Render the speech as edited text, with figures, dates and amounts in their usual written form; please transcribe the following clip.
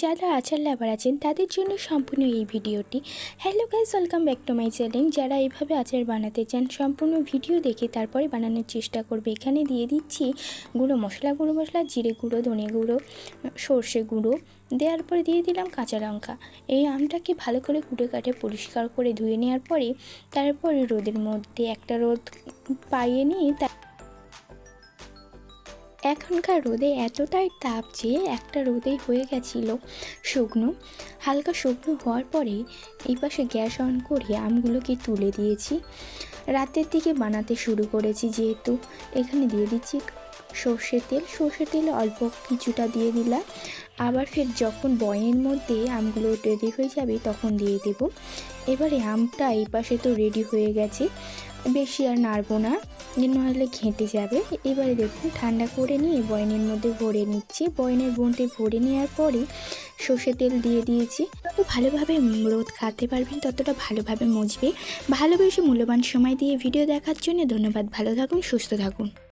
যারা আচার লাভার আছেন তাদের জন্য সম্পূর্ণ এই ভিডিওটি। Hello guys, welcome back to my channel. যারা এইভাবে আচার বানাতে চান সম্পূর্ণ ভিডিও দেখে তারপরে বানানোর চেষ্টা করবে। এখানে দিয়ে দিচ্ছি গুঁড়ো মশলা, জিরে গুঁড়ো, ধনে গুঁড়ো, সর্ষে গুঁড়ো। দেওয়ার পরে দিয়ে দিলাম কাঁচা লঙ্কা। এই আমটাকে ভালো করে কুটে কাটে পরিষ্কার করে ধুয়ে নেওয়ার পরে তারপরে রোদের মধ্যে একটা রোদ পাইয়ে নিয়ে এখনকার রোদে এতটাই তাপ যে একটা রোদেই হয়ে গেছিলো শুকনো। হালকা শুকনো হওয়ার পরে এই পাশে গ্যাস অন করে আমগুলোকে তুলে দিয়েছি। রাতের দিকে বানাতে শুরু করেছি যেহেতু। এখানে দিয়ে দিচ্ছি সর্ষের তেল অল্প কিছুটা দিয়ে দিলাম। আবার ফের যখন বয়ের মধ্যে আমগুলো রেডি হয়ে যাবে তখন দিয়ে দেব। এবারে আমটা এই পাশে তো রেডি হয়ে গেছে, বেশি আর নাড়বো না, নাহলে ঘেঁটে যাবে। এবারে দেখুন ঠান্ডা করে নিয়ে বয়নের মধ্যে ভরে নিচ্ছি। বয়নের মধ্যে ভরে নেওয়ার পরে সর্ষের তেল দিয়ে দিয়েছি। যত ভালোভাবে রোদ খাতে পারবেন ততটা ভালোভাবে মুছবে। ভালোবেসে মূল্যবান সময় দিয়ে ভিডিও দেখার জন্য ধন্যবাদ। ভালো থাকুন, সুস্থ থাকুন।